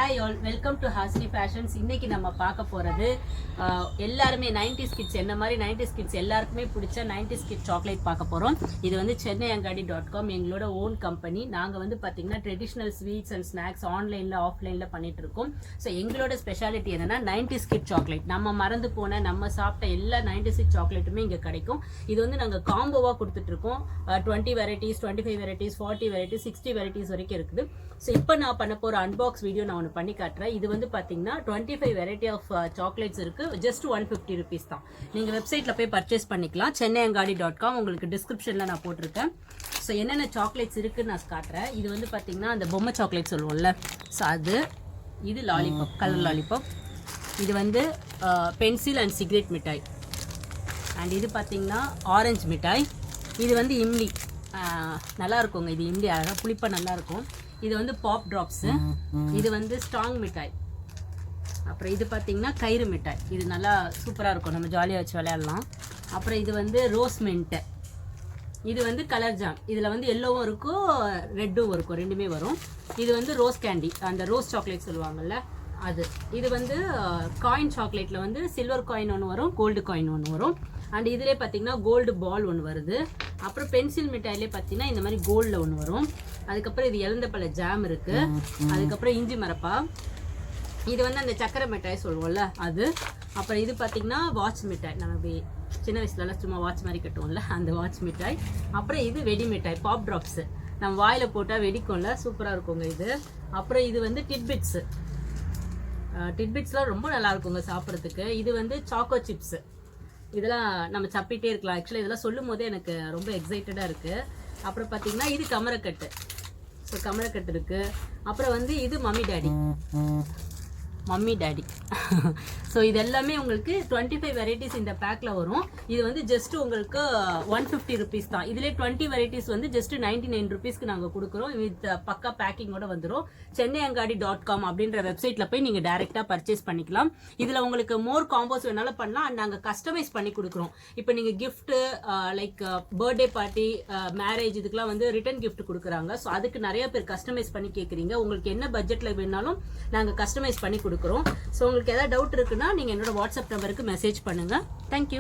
Hi all, welcome to Hasni fashions. இன்னைக்கு நம்ம பார்க்க போகிறது எல்லாருமே 90s கிட்ஸ் என்ன மாதிரி 90s கிட்ஸ் எல்லாருக்குமே பிடிச்ச 90s கிட் சாக்லேட் பார்க்க போகிறோம். இது வந்து chennaiangadi.com எங்களோட ஓன் கம்பெனி. நாங்கள் வந்து பார்த்தீங்கன்னா ட்ரெடிஷ்னல் ஸ்வீட்ஸ் அண்ட் ஸ்நாக்ஸ் ஆன்லைனில் ஆஃப்லைனில் பண்ணிட்டு இருக்கோம். ஸோ எங்களோட ஸ்பெஷாலிட்டி என்னன்னா 90s கிட் சாக்லேட். நம்ம மறந்து போன நம்ம சாப்பிட்ட எல்லா 90s கிட் சாக்லேட்டுமே இங்கே கிடைக்கும். இது வந்து நாங்கள் காம்போவாக கொடுத்துட்ருக்கோம். 20 வெரைட்டிஸ், 25 வெரைட்டிஸ், 40 வெரைட்டிஸ், 60 வெரைட்டிஸ் வரைக்கும் இருக்குது. ஸோ இப்போ நான் பண்ண போகிற அன்பாக்ஸ் வீடியோ நான் ஒன்று பண்ணி காட்டுறேன். இது வந்து பார்த்தீங்கன்னா 25 வெரைட்டி ஆஃப் சாக்லேட்ஸ் இருக்குது. ஜஸ்ட் 150 ருபீஸ் தான். நீங்கள் வெப்சைட்டில் போய் பர்ச்சேஸ் பண்ணிக்கலாம். chennaiangadi.com உங்களுக்கு டிஸ்கிரிப்ஷனில் நான் போட்டிருக்கேன். ஸோ என்னென்ன சாக்லேட்ஸ் இருக்குன்னு நான் காட்டுறேன். இது வந்து பார்த்தீங்கன்னா அந்த பொம்மை சாக்லேட் சொல்லுவோம்ல, ஸோ அது. இது லாலிபாப், கலர் லாலிபாப். இது வந்து பென்சில் அண்ட் சிகரெட் மிட்டாய். அண்ட் இது பார்த்தீங்கன்னா ஆரஞ்சு மிட்டாய். இது வந்து இம்லி, நல்லா இருக்குங்க. இது இம்லி அழகாக புளிப்பாக நல்லாயிருக்கும். இது வந்து பாப் ட்ராப்ஸு. இது வந்து ஸ்ட்ராங் மிட்டாய். அப்புறம் இது பார்த்தீங்கன்னா கயிறு மிட்டாய். இது நல்லா சூப்பராக இருக்கும், நம்ம ஜாலியாக வச்சு விளையாடலாம். அப்புறம் இது வந்து ரோஸ் மின்ட்டு. இது வந்து கலர் ஜாம். இதில் வந்து எல்லோவும் இருக்கும், ரெட்டும் இருக்கும், ரெண்டுமே வரும். இது வந்து ரோஸ் கேண்டி, அந்த ரோஸ் சாக்லேட் சொல்லுவாங்கள்ல அது. இது வந்து காயின் சாக்லேட்டில் வந்து சில்வர் காயின் ஒன்று வரும், கோல்டு காயின் ஒன்று வரும். அண்ட் இதிலே பார்த்தீங்கன்னா கோல்டு பால் ஒன்று வருது. அப்புறம் பென்சில் மிட்டாயிலே பார்த்தீங்கன்னா இந்த மாதிரி கோல்டில் ஒன்று வரும். அதுக்கப்புறம் இது இலந்த பழ ஜாம் இருக்குது. அதுக்கப்புறம் இஞ்சி மரப்பா. இது வந்து அந்த சக்கரை மிட்டாய் சொல்லுவோம்ல அது. அப்புறம் இது பார்த்தீங்கன்னா வாட்ச் மிட்டாய். நம்ம சின்ன வயசுலலாம் சும்மா வாட்ச் மாதிரி கட்டுவோம்ல, அந்த வாட்ச் மிட்டாய். அப்புறம் இது வெடி மிட்டாய், பாப் ட்ராப்ஸு. நம்ம வாயில் போட்டால் வெடிக்கும்ல, சூப்பராக இருக்குங்க இது. அப்புறம் இது வந்து டிட்பிட்ஸு. டிட்பிட்ஸ்லாம் ரொம்ப நல்லா இருக்குங்க சாப்பிட்றதுக்கு. இது வந்து சாக்கோ சிப்ஸு. இதெல்லாம் நம்ம சப்பிட்டே இருக்கலாம். ஆக்சுவலாக இதெல்லாம் சொல்லும் போதே எனக்கு ரொம்ப எக்ஸைட்டடாக இருக்குது. அப்புறம் பார்த்தீங்கன்னா இது கமரக்கட்டு. ஸோ கமரக்கட்டு இருக்குது. அப்புறம் வந்து இது மம்மி டேடி. ஸோ இது எல்லாமே உங்களுக்கு 25 வெரைட்டிஸ் இந்த பேக்கில் வரும். இது வந்து ஜஸ்ட் உங்களுக்கு 150 ருபீஸ் தான். இதிலே 20 வெரைட்டிஸ் வந்து ஜஸ்ட் 99 ருபீஸ்க்கு நாங்கள் கொடுக்குறோம். வித் பக்கா பேக்கிங்கோட வந்துடும். chennaiangadi.com அப்படின்ற வெப்சைட்டில் போய் நீங்கள் டேரெக்டாக பர்ச்சேஸ் பண்ணிக்கலாம். இதில் உங்களுக்கு மோர் காம்போஸ் வேணாலும் பண்ணலாம். அண்ட் நாங்கள் கஸ்டமைஸ் பண்ணி கொடுக்குறோம். இப்போ நீங்கள் gift like birthday party, marriage, இதுக்கெலாம் வந்து ரிட்டன் கிஃப்ட் கொடுக்குறாங்க. ஸோ அதுக்கு நிறைய பேர் கஸ்டமைஸ் பண்ணி கேட்குறீங்க. உங்களுக்கு என்ன பட்ஜெட்டில் வேணாலும் நாங்கள் கஸ்டமைஸ் பண்ணி கொடுக்குறோம். ஸோ உங்களுக்கு ஏதாவது டவுட் இருக்குன்னா நீங்கள் என்னோட வாட்ஸ்அப் நம்பருக்கு மெசேஜ் பண்ணுங்கள். தேங்க்யூ.